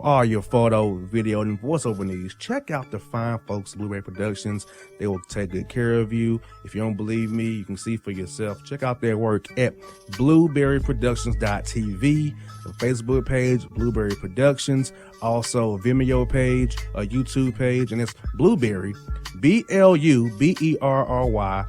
all your photo, video, and voiceover needs, check out the fine folks at Blueberry Productions. They will take good care of you. If you don't believe me, you can see for yourself. Check out their work at blueberryproductions.tv, the Facebook page, Blueberry Productions, also a Vimeo page, a YouTube page, and it's Blueberry, BLUBERRY,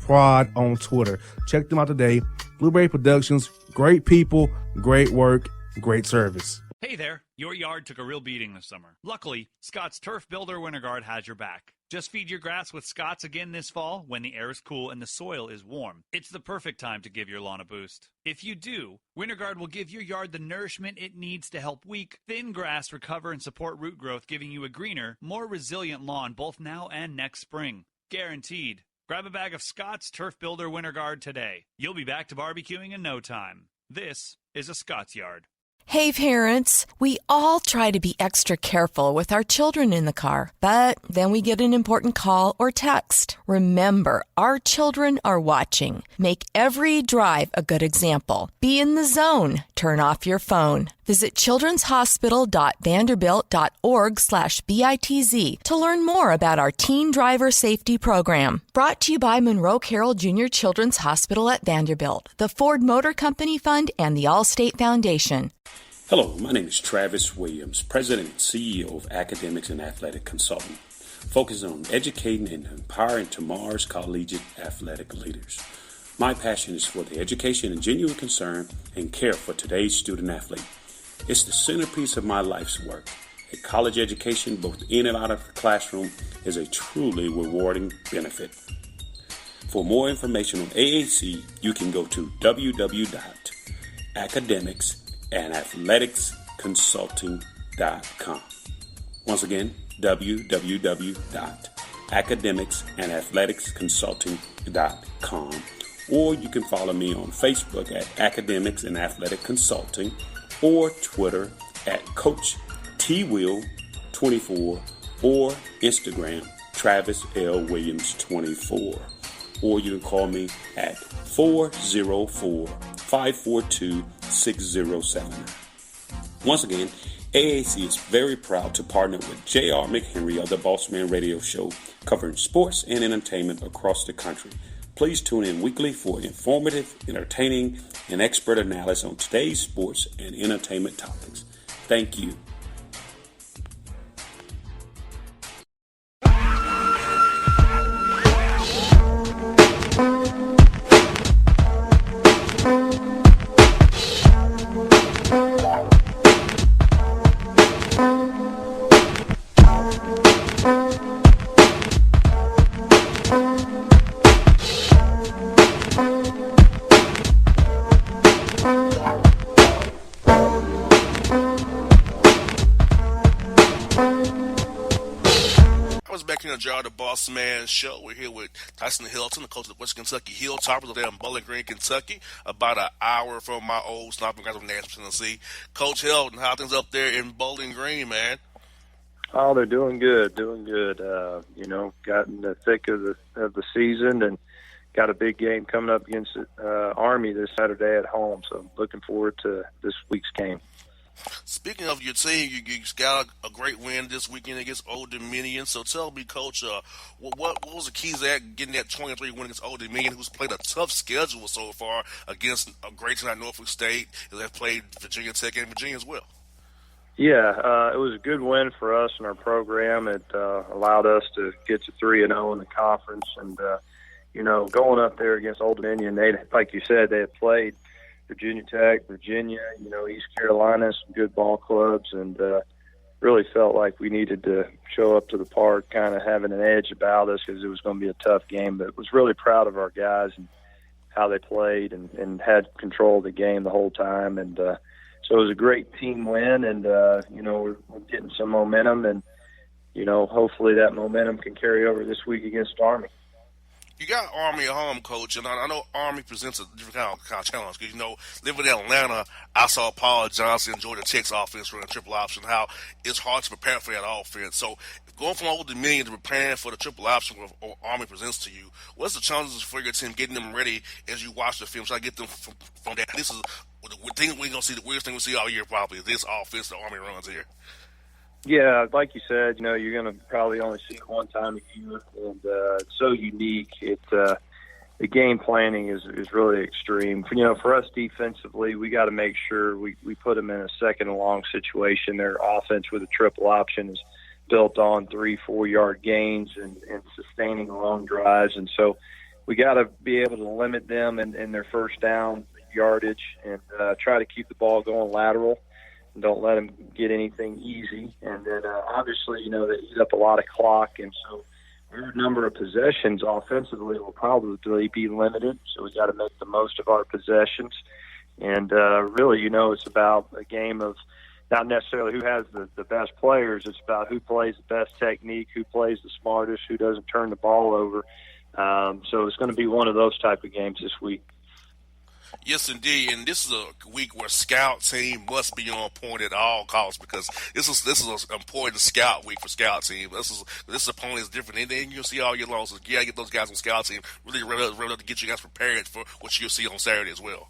Prod on Twitter. Check them out today. Blueberry Productions, great people, great work, great service. Hey there, your yard took a real beating this summer. Luckily, Scott's Turf Builder Winter Guard has your back. Just feed your grass with Scott's again this fall when the air is cool and the soil is warm. It's the perfect time to give your lawn a boost. If you do, Winter Guard will give your yard the nourishment it needs to help weak, thin grass recover and support root growth, giving you a greener, more resilient lawn both now and next spring. Guaranteed. Grab a bag of Scott's Turf Builder Winter Guard today. You'll be back to barbecuing in no time. This is a Scott's Yard. Hey parents, we all try to be extra careful with our children in the car, but then we get an important call or text. Remember, our children are watching. Make every drive a good example. Be in the zone. Turn off your phone. Visit childrenshospital.vanderbilt.org/BITZ to learn more about our teen driver safety program. Brought to you by Monroe Carroll Jr. Children's Hospital at Vanderbilt, the Ford Motor Company Fund, and the Allstate Foundation. Hello, my name is Travis Williams, President and CEO of Academics and Athletic Consulting, focusing on educating and empowering tomorrow's collegiate athletic leaders. My passion is for the education and genuine concern and care for today's student athlete. It's the centerpiece of my life's work. A college education, both in and out of the classroom, is a truly rewarding benefit. For more information on AAC, you can go to www.academicsandathleticsconsulting.com. Once again, www.academicsandathleticsconsulting.com. Or you can follow me on Facebook at Academics and Athletic Consulting, or Twitter at Coach TWill24, or Instagram Travis L. Williams 24. Or you can call me at 404-542-6079. Once again, AAC is very proud to partner with J.R. McHenry of the Bossman Radio Show, covering sports and entertainment across the country. Please tune in weekly for informative, entertaining, and expert analysis on today's sports and entertainment topics. Thank you. The Bossman Show. We're here with Tyson and Helton, the coach of the West Kentucky Hilltoppers there in Bowling Green, Kentucky, about an hour from my old stomping grounds of Nashville, Tennessee. Coach Helton, how things up there in Bowling Green, man? Oh, they're doing good, got in the thick of the season and got a big game coming up against Army this Saturday at home. So looking forward to this week's game. Speaking of your team, you got a great win this weekend against Old Dominion. So tell me, Coach, what was the keys to getting that 23 win against Old Dominion, who's played a tough schedule so far against a great team like Norfolk State, who have played Virginia Tech and Virginia as well? Yeah, it was a good win for us in our program. It allowed us to get to 3-0 in the conference. And, going up there against Old Dominion, like you said, they had played Virginia Tech, Virginia, East Carolina, some good ball clubs, and really felt like we needed to show up to the park kind of having an edge about us because it was going to be a tough game. But was really proud of our guys and how they played and had control of the game the whole time. And so it was a great team win, and, we're getting some momentum, and, hopefully that momentum can carry over this week against Army. You got Army at home, Coach, and I know Army presents a different kind of challenge. Because, living in Atlanta, I saw Paul Johnson and Georgia Tech's offense running triple option, how it's hard to prepare for that offense. So, going from Old Dominion to preparing for the triple option what Army presents to you, what's the challenges for your team getting them ready as you watch the film, try to get them from that? This is the thing we're going to see, the weirdest thing we see all year probably, this offense the Army runs here. Yeah, like you said, you're going to probably only see it one time a year, and it's so unique. The game planning is really extreme. For us defensively, we got to make sure we put them in a second and long situation. Their offense with a triple option is built on 3-4 yard gains and sustaining long drives, and so we got to be able to limit them in their first down yardage and try to keep the ball going lateral. Don't let them get anything easy. And then, obviously, they eat up a lot of clock. And so our number of possessions offensively will probably be limited. So we got to make the most of our possessions. And really, it's about a game of not necessarily who has the best players. It's about who plays the best technique, who plays the smartest, who doesn't turn the ball over. So it's going to be one of those type of games this week. Yes, indeed, and this is a week where scout team must be on point at all costs because this is an important scout week for scout team. This opponent is different, and then you'll see all year long. So you gotta get those guys on scout team really to get you guys prepared for what you'll see on Saturday as well.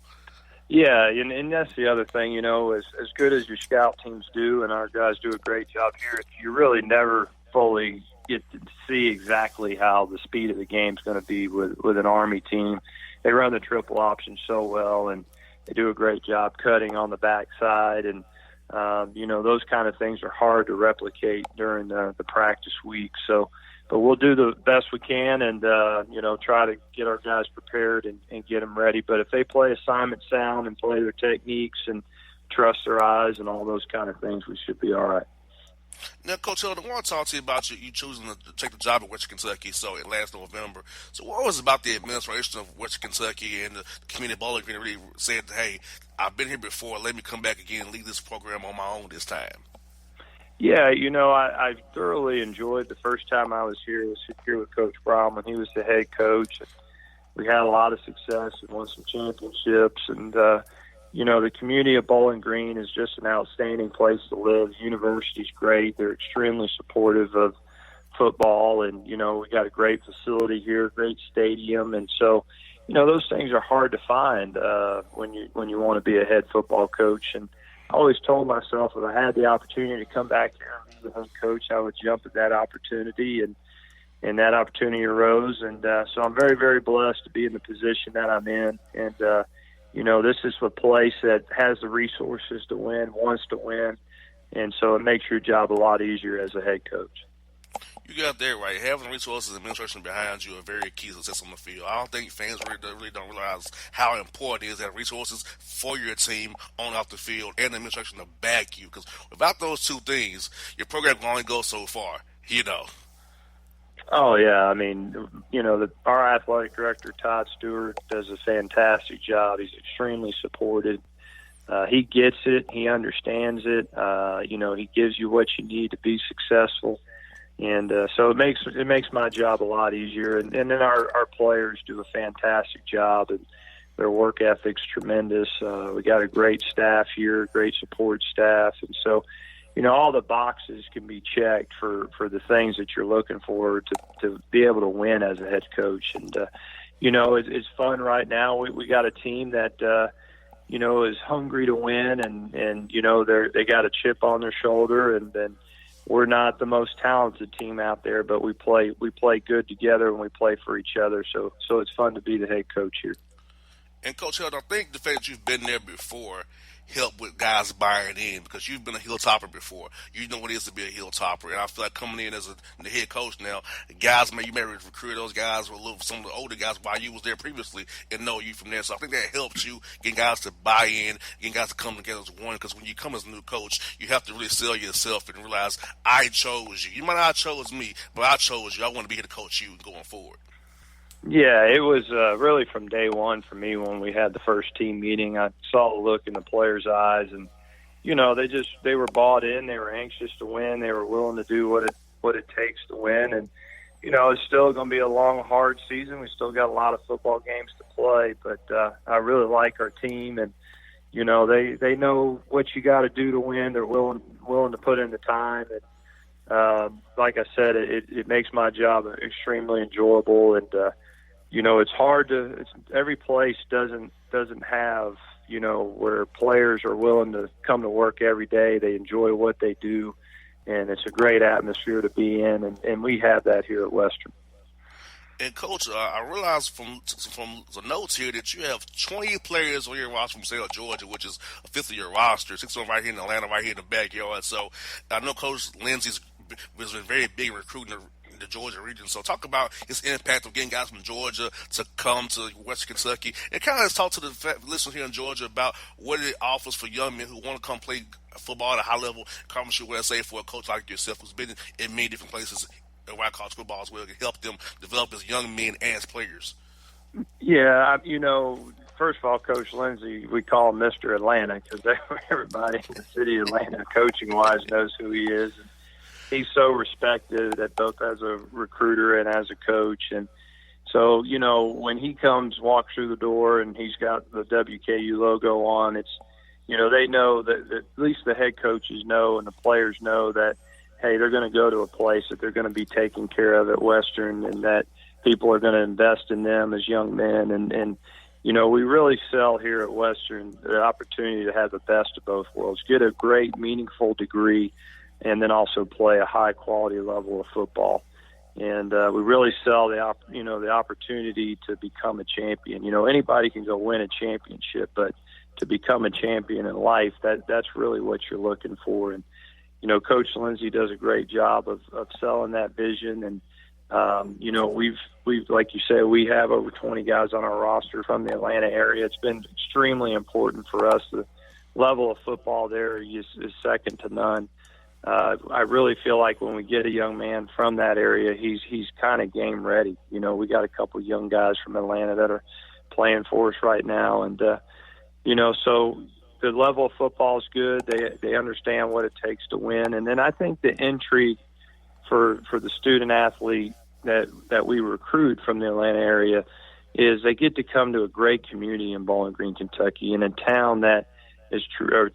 Yeah, and that's the other thing. As good as your scout teams do, and our guys do a great job here, you really never fully get to see exactly how the speed of the game is going to be with an Army team. They run the triple option so well, and they do a great job cutting on the backside. And, those kind of things are hard to replicate during the practice week. But we'll do the best we can and, try to get our guys prepared and get them ready. But if they play assignment sound and play their techniques and trust their eyes and all those kind of things, we should be all right. Now, Coach Helton, I want to talk to you about you choosing to take the job at Western Kentucky last November. So what was it about the administration of Western Kentucky and the community bowling green that really said, hey, I've been here before, let me come back again and lead this program on my own this time? Yeah, I thoroughly enjoyed the first time I was here with Coach Bromman. He was the head coach. We had a lot of success and won some championships. And, the community of Bowling Green is just an outstanding place to live. The university's great. They're extremely supportive of football. And, we got a great facility here, great stadium. And so, those things are hard to find when you want to be a head football coach. And I always told myself if I had the opportunity to come back here and be the head coach, I would jump at that opportunity. And that opportunity arose. And so I'm very, very blessed to be in the position that I'm in. And, this is a place that has the resources to win, wants to win, and so it makes your job a lot easier as a head coach. You got that right. Having the resources and administration behind you are very key to success on the field. I don't think fans really don't realize how important it is to have resources for your team on and off the field and the administration to back you. Because without those two things, your program can only go so far, Oh, yeah. I mean, our athletic director, Todd Stewart, does a fantastic job. He's extremely supported. He gets it. He understands it. He gives you what you need to be successful. And so it makes my job a lot easier. And then our players do a fantastic job, and their work ethic's tremendous. We got a great staff here, great support staff. And so, all the boxes can be checked for the things that you're looking for to be able to win as a head coach. And, it's fun right now. We got a team that, is hungry to win and they got a chip on their shoulder, and then we're not the most talented team out there, but we play good together and we play for each other. So it's fun to be the head coach here. And Coach Helton, I think the fact that you've been there before help with guys buying in because you've been a hilltopper before. You know what it is to be a hilltopper. And I feel like coming in as the head coach now, you may recruit those guys or some of the older guys while you was there previously and know you from there. So I think that helps you getting guys to buy in, getting guys to come together as one, because when you come as a new coach, you have to really sell yourself and realize I chose you. You might not have chose me, but I chose you. I want to be here to coach you going forward. Yeah, it was really from day one for me when we had the first team meeting. I saw the look in the players' eyes, and they were bought in. They were anxious to win. They were willing to do what it takes to win. And It's still going to be a long, hard season. We still got a lot of football games to play, but I really like our team, and they know what you got to do to win. They're willing to put in the time, and like I said, it makes my job extremely enjoyable. And it's hard to. Every place doesn't have where players are willing to come to work every day. They enjoy what they do. And it's a great atmosphere to be in, and we have that here at Western. And, Coach, I realized from the notes here that you have 20 players on your roster from state of Georgia, which is a fifth of your roster, 6 of them right here in Atlanta, right here in the backyard. So I know Coach Lindsey's been very big recruiting the Georgia region. So talk about his impact of getting guys from Georgia to come to Western Kentucky. And kind of let's talk to the listeners here in Georgia about what it offers for young men who want to come play football at a high level. Conference USA for a coach like yourself who's been in many different places around college football as well to help them develop as young men and as players. Yeah, first of all, Coach Lindsey, we call him Mr. Atlanta because everybody in the city of Atlanta, coaching-wise, knows who he is. And he's so respected both as a recruiter and as a coach. And so, when he walks through the door and he's got the WKU logo on, it's, they know that at least the head coaches know and the players know that, hey, they're going to go to a place that they're going to be taken care of at Western, and that people are going to invest in them as young men. And we really sell here at Western the opportunity to have the best of both worlds, get a great, meaningful degree, and then also play a high-quality level of football. And we really sell the opportunity to become a champion. Anybody can go win a championship, but to become a champion in life, that's really what you're looking for. And Coach Lindsey does a great job of selling that vision. And we've like you said, we have over 20 guys on our roster from the Atlanta area. It's been extremely important for us. The level of football there is second to none. I really feel like when we get a young man from that area, he's kind of game ready. We got a couple young guys from Atlanta that are playing for us right now, and so the level of football is good. They understand what it takes to win, and then I think the intrigue for the student athlete that we recruit from the Atlanta area is they get to come to a great community in Bowling Green, Kentucky, in a town that is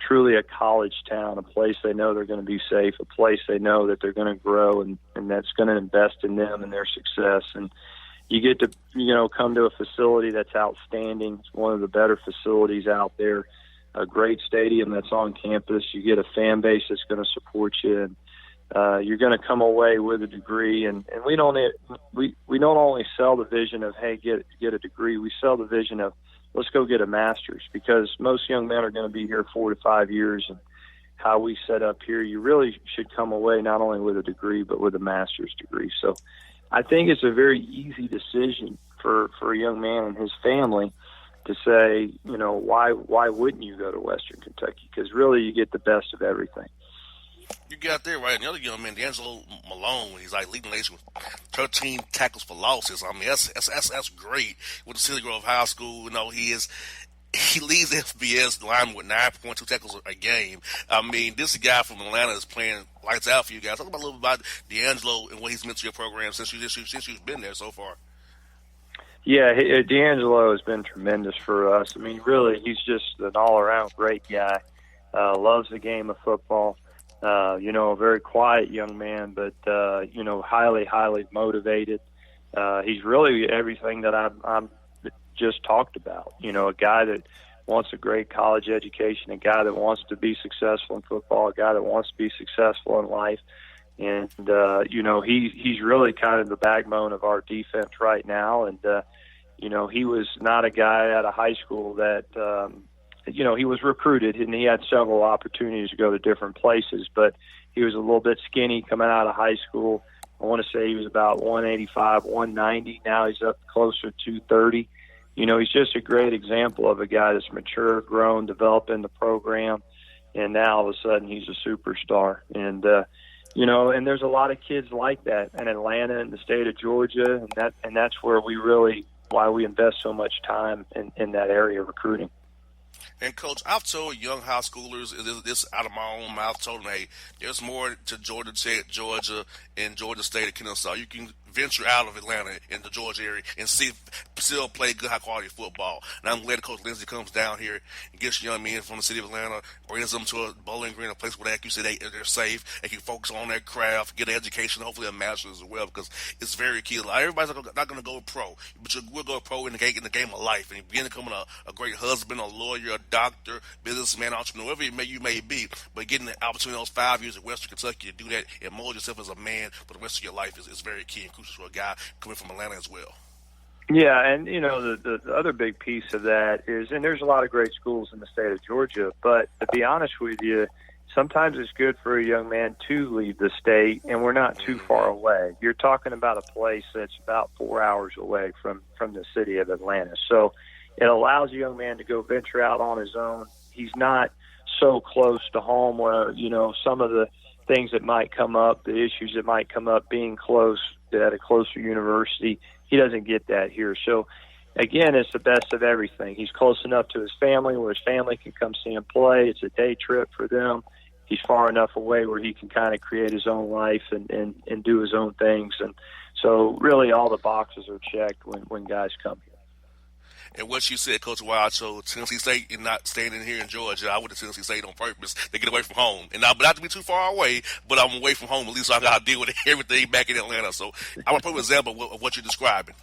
truly a college town, a place they know they're going to be safe, a place they know that they're going to grow and that's going to invest in them and their success. And you get to, come to a facility that's outstanding. It's one of the better facilities out there, a great stadium that's on campus. You get a fan base that's going to support you, and you're going to come away with a degree. And we don't only sell the vision of, hey, get a degree. We sell the vision of, let's go get a master's, because most young men are going to be here 4 to 5 years. And how we set up here, you really should come away not only with a degree, but with a master's degree. So I think it's a very easy decision for a young man and his family to say, why wouldn't you go to Western Kentucky? Because really you get the best of everything. You got there right. And the other young man, D'Angelo Malone, he's like leading the nation with 13 tackles for losses. I mean, that's great. With the City Grove High School, he leads FBS lineman with 9.2 tackles a game. I mean, this guy from Atlanta is playing lights out for you guys. Talk about a little bit about D'Angelo and what he's meant to your program since you've been there so far. Yeah, D'Angelo has been tremendous for us. I mean, really, he's just an all-around great guy. Loves the game of football. A very quiet young man, but, highly, highly motivated. He's really everything that I'm just talked about. A guy that wants a great college education, a guy that wants to be successful in football, a guy that wants to be successful in life. And, he's really kind of the backbone of our defense right now. And, he was not a guy out of high school that, he was recruited and he had several opportunities to go to different places, but he was a little bit skinny coming out of high school. I want to say he was about 185, 190. Now he's up closer to 230. He's just a great example of a guy that's mature, grown, developing the program, and now all of a sudden he's a superstar. And, and there's a lot of kids like that in Atlanta and the state of Georgia, and that's where why we invest so much time in that area of recruiting. And, Coach, I've told young high schoolers this out of my own mouth, told them, hey, there's more to Georgia Tech, Georgia, and Georgia State of Kennesaw. You can venture out of Atlanta in the Georgia area and still play good, high-quality football. And I'm glad Coach Lindsey comes down here and gets young men from the city of Atlanta, brings them to a Bowling Green, a place where, like you said, they're safe. They can focus on their craft, get an education, hopefully a master's as well, because it's very key. Like, everybody's not going to go pro, but you will go pro in the game of life, and you begin becoming a great husband, a lawyer, a doctor, businessman, entrepreneur, whatever you may be. But getting the opportunity those 5 years at Western Kentucky to do that and mold yourself as a man for the rest of your life is very key and crucial for a guy coming from Atlanta as well. Yeah, and, the other big piece of that is, and there's a lot of great schools in the state of Georgia, but to be honest with you, sometimes it's good for a young man to leave the state, and we're not too far away. You're talking about a place that's about 4 hours away from the city of Atlanta. So it allows a young man to go venture out on his own. He's not so close to home where, some of the things that might come up, the issues that might come up being close at a closer university. He doesn't get that here. So, again, it's the best of everything. He's close enough to his family where his family can come see him play. It's a day trip for them. He's far enough away where he can kind of create his own life and do his own things. And so really all the boxes are checked when guys come here. And what you said, Coach Wild, chose Tennessee State and not staying in here in Georgia. I went to Tennessee State on purpose to get away from home. And but not to be too far away, but I'm away from home. At least I got to deal with everything back in Atlanta. So I want to put an example of what you're describing.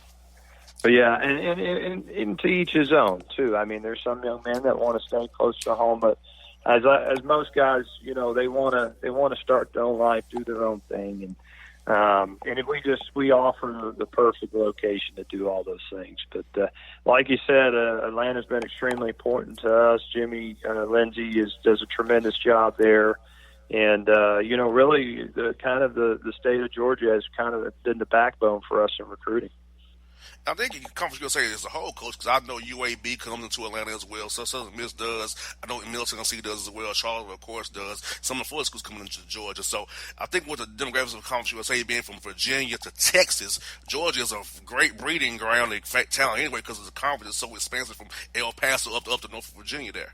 But yeah, and to each his own, too. I mean, there's some young men that want to stay close to home, but as most guys, they want to start their own life, do their own thing, and if we offer the perfect location to do all those things. But like you said, Atlanta's been extremely important to us. Jimmy Lindsey does a tremendous job there, and really the state of Georgia has kind of been the backbone for us in recruiting. I think you can comfortably say it as a whole, Coach, because I know UAB comes into Atlanta as well. So Southern Miss does. I know Middle Tennessee does as well. Charlotte, of course, does. Some of the Florida schools coming into Georgia. So I think with the demographics of the Conference USA being from Virginia to Texas, Georgia is a great breeding ground of talent anyway, because the conference is so expansive from El Paso up to North Virginia there.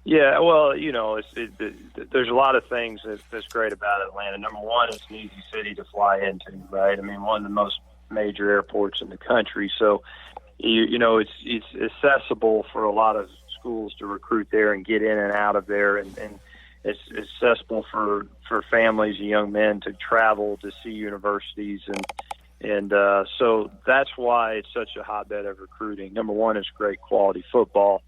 Yeah, well, there's a lot of things that's great about Atlanta. Number one, it's an easy city to fly into, right? I mean, one of the most major airports in the country, so it's accessible for a lot of schools to recruit there and get in and out of there, and it's accessible for families and young men to travel to see universities, and so that's why it's such a hotbed of recruiting. Number one, it's great quality football.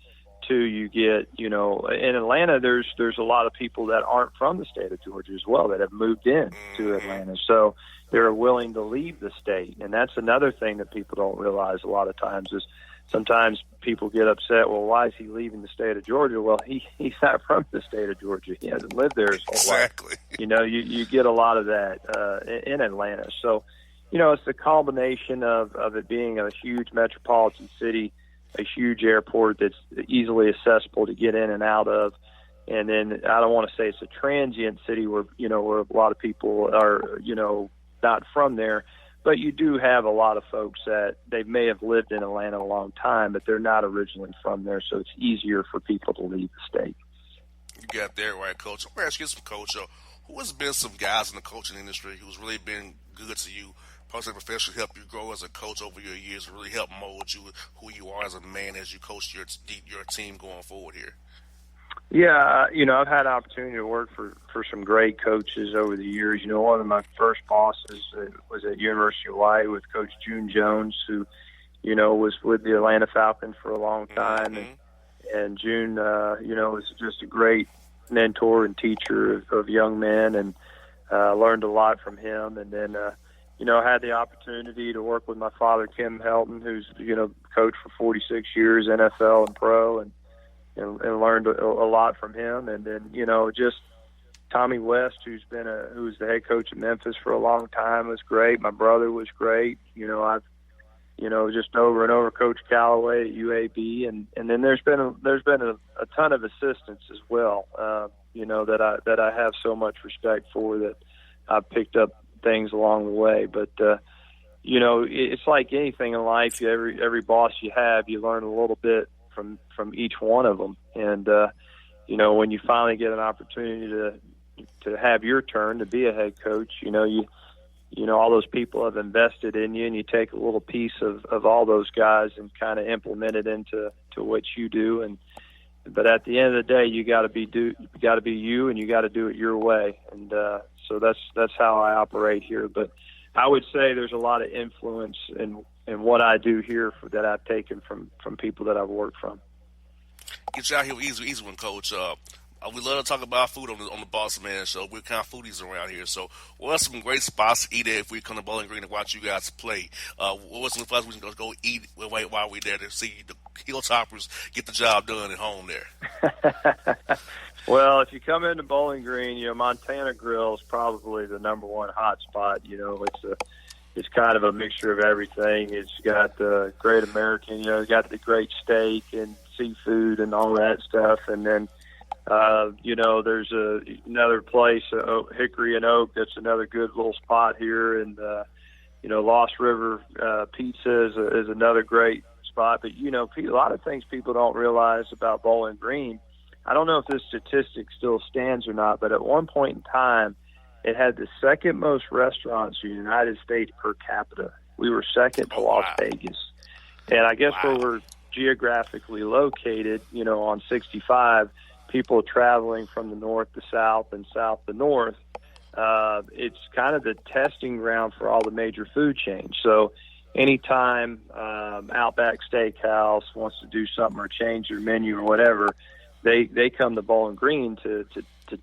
Two, you get, in Atlanta, there's a lot of people that aren't from the state of Georgia as well that have moved in to Atlanta. So they're willing to leave the state. And that's another thing that people don't realize a lot of times is sometimes people get upset, well, why is he leaving the state of Georgia? Well, he's not from the state of Georgia. He hasn't lived there his whole Exactly. life. You get a lot of that in Atlanta. So, it's the combination of it being a huge metropolitan city, a huge airport that's easily accessible to get in and out of. And then I don't want to say it's a transient city where a lot of people are, not from there, but you do have a lot of folks that they may have lived in Atlanta a long time, but they're not originally from there. So it's easier for people to leave the state. You got that right, Coach. I'm going to ask you some, Coach. Who has been some guys in the coaching industry who's really been good to you, personally, professionally, help you grow as a coach over your years, really help mold you, who you are as a man as you coach your team going forward here? Yeah, I've had an opportunity to work for some great coaches over the years. One of my first bosses was at University of Hawaii with Coach June Jones, who, was with the Atlanta Falcons for a long time. Mm-hmm. And June, was just a great mentor and teacher of young men, and learned a lot from him. And then, I had the opportunity to work with my father, Kim Helton, who's, coached for 46 years, NFL and pro, and learned a lot from him. And then, just Tommy West, who's the head coach at Memphis for a long time, was great. My brother was great. I've, just over and over coached Callaway at UAB, and then there's been a ton of assistants as well. That I have so much respect for, that I've picked up things along the way. But it's like anything in life. Every boss you have, you learn a little bit from each one of them. And when you finally get an opportunity to have your turn to be a head coach, you all those people have invested in you, and you take a little piece of all those guys and kind of implement it into what you do. But at the end of the day, you got to be you, and you got to do it your way. And so that's how I operate here. But I would say there's a lot of influence in what I do here that I've taken from people that I've worked from. Get you out here easy one, Coach. We love to talk about food on the Bossman show. We're kind of foodies around here. So what are some great spots to eat at if we come to Bowling Green to watch you guys play? What's some spots we can go eat while we're there to see the Hilltoppers get the job done at home there? Well, if you come into Bowling Green, Montana Grill is probably the number one hot spot. It's kind of a mixture of everything. It's got the Great American, it's got the great steak and seafood and all that stuff. And then, there's another place, Hickory and Oak, that's another good little spot here. And, Lost River Pizza is another great spot. But, a lot of things people don't realize about Bowling Green. I don't know if this statistic still stands or not, but at one point in time, it had the second most restaurants in the United States per capita. We were second to Las Vegas. And I guess where we're geographically located, on 65, people traveling from the north to south and south to north, it's kind of the testing ground for all the major food chains. So anytime Outback Steakhouse wants to do something or change their menu or whatever, they come to Bowling Green to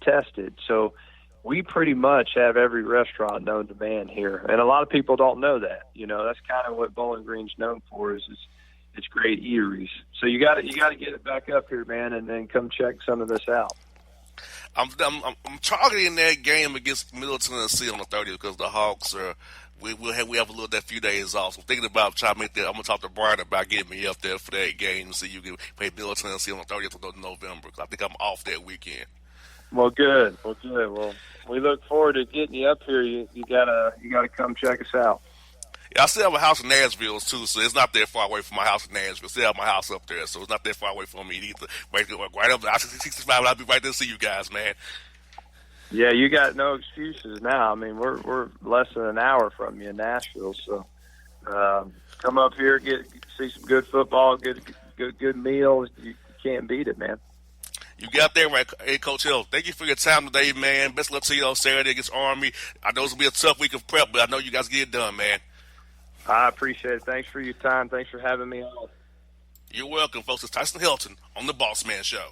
test it. So we pretty much have every restaurant known to man here, and a lot of people don't know that. That's kind of what Bowling Green's known for is it's great eateries. So you got to get it back up here, man, and then come check some of this out. I'm targeting that game against Middle Tennessee on the 30th because the Hawks are. We have a few days off. So I'm thinking about trying to make that. I'm gonna talk to Brian about getting me up there for that game and see you can play Middle Tennessee on the 30th of November. Cause I think I'm off that weekend. Well, good. Well, we look forward to getting you up here. You gotta come check us out. Yeah, I still have a house in Nashville too, so it's not that far away from my house in Nashville. Still have my house up there, so it's not that far away from me either. Right up I-65, I'll be right there to see you guys, man. Yeah, you got no excuses now. I mean, we're less than an hour from you in Nashville, so come up here, see some good football, good meals. You can't beat it, man. You got there right. Hey, Coach Hill, thank you for your time today, man. Best of luck to you on Saturday against Army. I know it's going to be a tough week of prep, but I know you guys get it done, man. I appreciate it. Thanks for your time. Thanks for having me on. You're welcome, folks. It's Tyson Helton on The Bossman Show.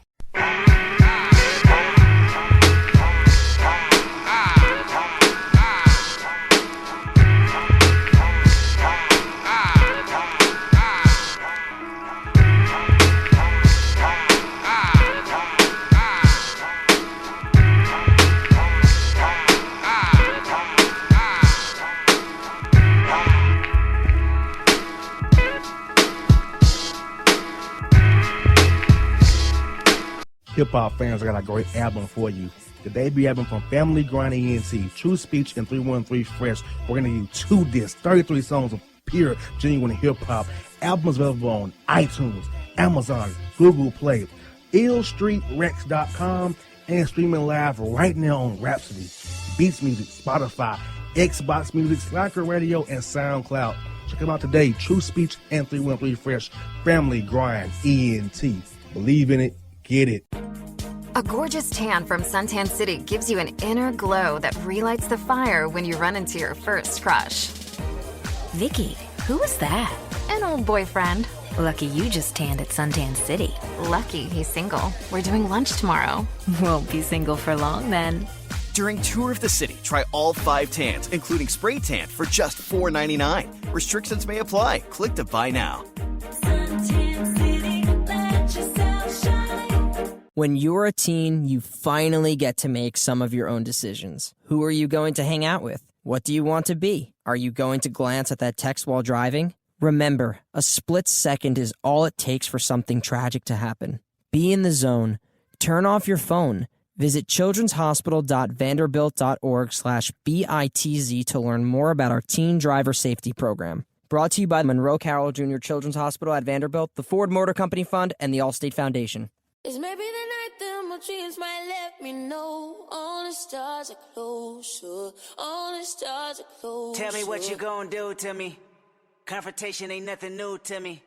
Hip-hop fans, I got a great album for you. The debut album from Family Grind ENT, True Speech and 313 Fresh. We're going to give you 2 discs, 33 songs of pure, genuine hip-hop. Albums available on iTunes, Amazon, Google Play, illstreetrex.com, and streaming live right now on Rhapsody, Beats Music, Spotify, Xbox Music, Slacker Radio, and SoundCloud. Check them out today, True Speech and 313 Fresh, Family Grind ENT. Believe in it, get it. A gorgeous tan from Suntan City gives you an inner glow that relights the fire when you run into your first crush. Vicky, who was that? An old boyfriend. Lucky you just tanned at Suntan City. Lucky he's single. We're doing lunch tomorrow. Won't be single for long then. During Tour of the City, try all 5 tans, including spray tan, for just $4.99. Restrictions may apply. Click to buy now. Suntan City, let yourself shine. When you're a teen, you finally get to make some of your own decisions. Who are you going to hang out with? What do you want to be? Are you going to glance at that text while driving? Remember, a split second is all it takes for something tragic to happen. Be in the zone. Turn off your phone. Visit childrenshospital.vanderbilt.org/BITZ to learn more about our teen driver safety program. Brought to you by Monroe Carroll Jr. Children's Hospital at Vanderbilt, the Ford Motor Company Fund, and the Allstate Foundation. It's maybe the night that my dreams might let me know. All the stars are closer. All the stars are closer. Tell me what you gonna do to me. Confrontation ain't nothing new to me.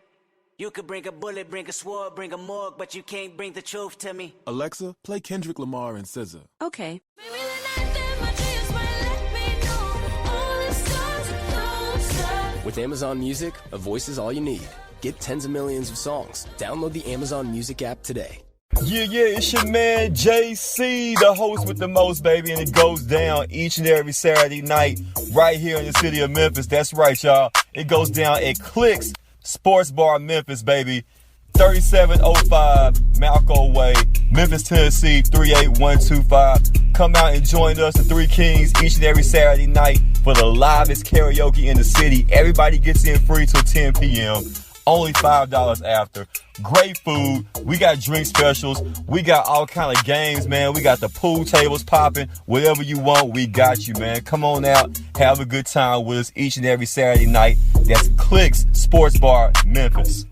You could bring a bullet, bring a sword, bring a morgue, but you can't bring the truth to me. Alexa, play Kendrick Lamar and SZA. Okay. Maybe the night that my dreams might let me know. All the stars are closer. With Amazon Music, a voice is all you need. Get tens of millions of songs. Download the Amazon Music app today. Yeah, it's your man JC, the host with the most, baby, and it goes down each and every Saturday night right here in the city of Memphis. That's right, y'all. It goes down at Clicks Sports Bar Memphis, baby. 3705 Malco Way, Memphis, Tennessee, 38125. Come out and join us, the Three Kings, each and every Saturday night for the livest karaoke in the city. Everybody gets in free till 10 p.m. Only $5 after. Great food. We got drink specials. We got all kind of games, man. We got the pool tables popping. Whatever you want, we got you, man. Come on out. Have a good time with us each and every Saturday night. That's Clicks Sports Bar, Memphis.